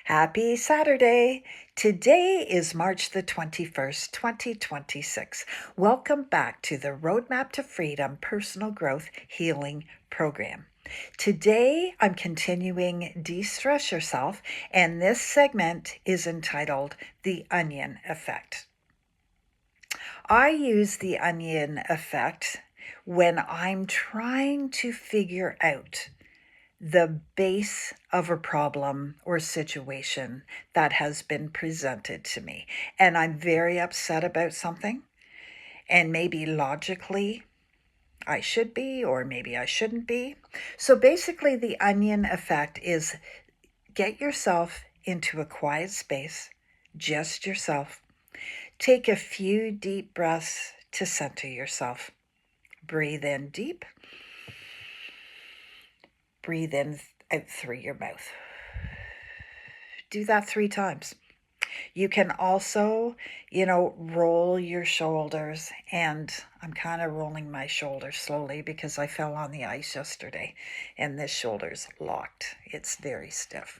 Happy Saturday! Today is March the 21st, 2026. Welcome back to the Roadmap to Freedom Personal Growth Healing Program. Today I'm continuing Destress Yourself, and this segment is entitled The Onion Effect. I use the onion effect when I'm trying to figure out the base of a problem or situation that has been presented to me. And I'm very upset about something, and maybe logically I should be, or maybe I shouldn't be. So basically, the onion effect is get yourself into a quiet space, just yourself. Take a few deep breaths to center yourself. Breathe in deep. Breathe in out through your mouth. Do that 3 times. You can also, roll your shoulders, and I'm kind of rolling my shoulders slowly because I fell on the ice yesterday and this shoulder's locked. It's very stiff.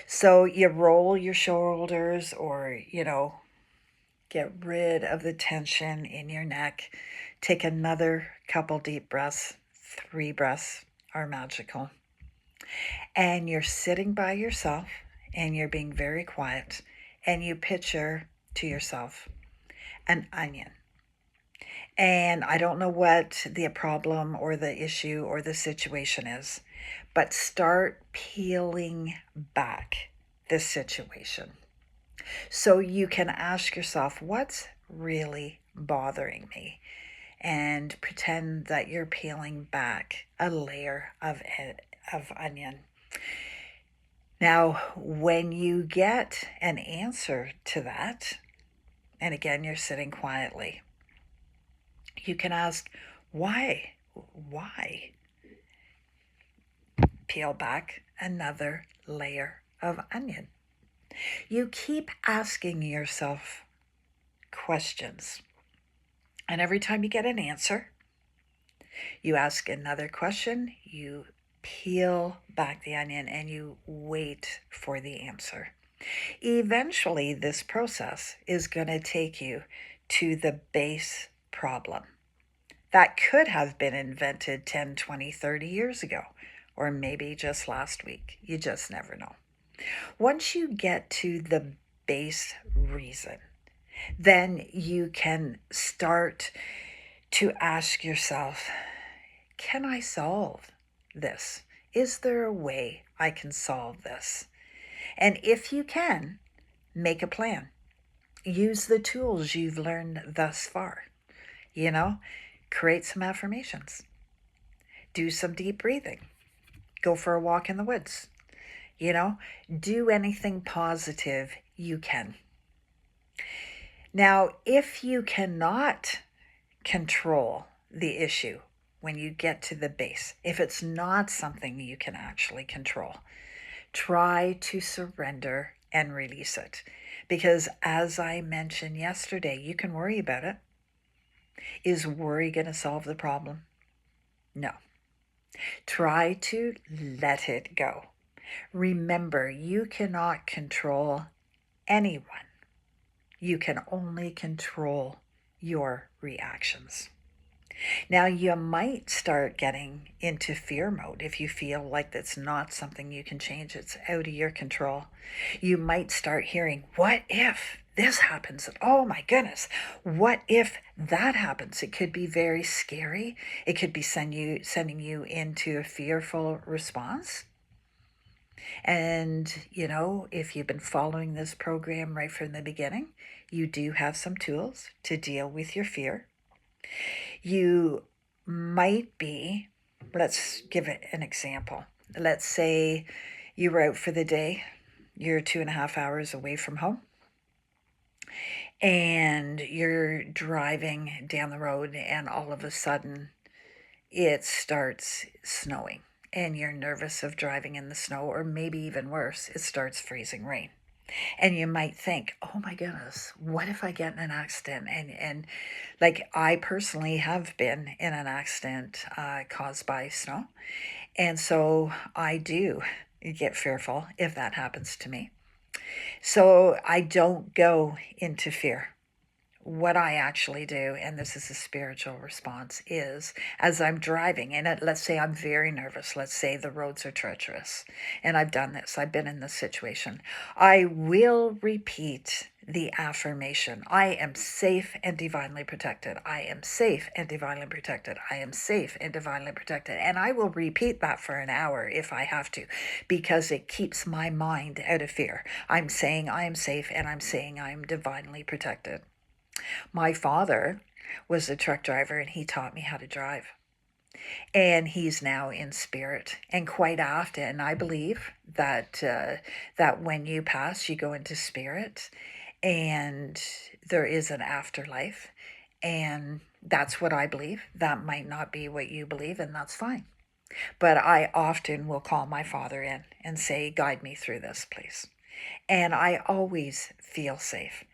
So you roll your shoulders, or, get rid of the tension in your neck. Take another couple deep breaths. 3 breaths are magical. And you're sitting by yourself and you're being very quiet, and you picture to yourself an onion. And I don't know what the problem or the issue or the situation is, but start peeling back this situation. So you can ask yourself, what's really bothering me? And pretend that you're peeling back a layer of onion. Now, when you get an answer to that, and again, you're sitting quietly, you can ask, why? Why? Peel back another layer of onion. You keep asking yourself questions. And every time you get an answer, you ask another question, you peel back the onion, and you wait for the answer. Eventually, this process is going to take you to the base problem that could have been invented 10, 20, 30 years ago, or maybe just last week. You just never know. Once you get to the base reason, then you can start to ask yourself, can I solve this? Is there a way I can solve this? And if you can, make a plan. Use the tools you've learned thus far. Create some affirmations. Do some deep breathing. Go for a walk in the woods. Do anything positive you can. Now, if you cannot control the issue when you get to the base, if it's not something you can actually control, try to surrender and release it. Because as I mentioned yesterday, you can worry about it. Is worry going to solve the problem? No. Try to let it go. Remember, you cannot control anyone. You can only control your reactions. Now, you might start getting into fear mode if you feel like that's not something you can change. It's out of your control. You might start hearing, what if this happens? Oh my goodness, what if that happens? It could be very scary. It could be sending you into a fearful response. And, if you've been following this program right from the beginning, you do have some tools to deal with your fear. You might be, let's give it an example. Let's say you were out for the day, you're 2.5 hours away from home, and you're driving down the road, and all of a sudden it starts snowing, and you're nervous of driving in the snow, or maybe even worse, it starts freezing rain. And you might think, oh my goodness, what if I get in an accident? And like, I personally have been in an accident caused by snow. And so I do get fearful if that happens to me. So I don't go into fear. What I actually do, and this is a spiritual response, is as I'm driving, and let's say I'm very nervous, let's say the roads are treacherous, and I've done this, I've been in this situation, I will repeat the affirmation: I am safe and divinely protected. I am safe and divinely protected. I am safe and divinely protected. And I will repeat that for an hour if I have to, because it keeps my mind out of fear. I'm saying I am safe, and I'm saying I am divinely protected. My father was a truck driver, and he taught me how to drive. And he's now in spirit. And quite often, I believe that when you pass, you go into spirit, and there is an afterlife. And that's what I believe. That might not be what you believe, and that's fine. But I often will call my father in and say, guide me through this, please. And I always feel safe.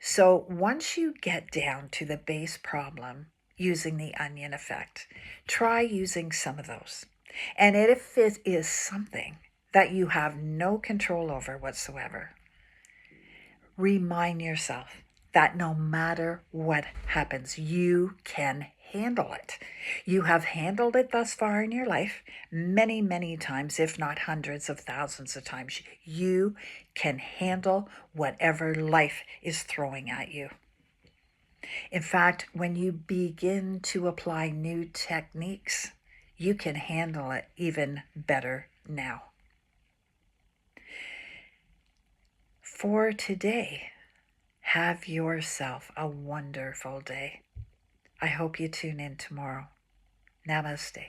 So once you get down to the base problem using the onion effect, try using some of those. And if it is something that you have no control over whatsoever, remind yourself that no matter what happens, you can handle it. You have handled it thus far in your life many, many times, if not hundreds of thousands of times. You can handle whatever life is throwing at you. In fact, when you begin to apply new techniques, you can handle it even better now. For today, have yourself a wonderful day. I hope you tune in tomorrow. Namaste.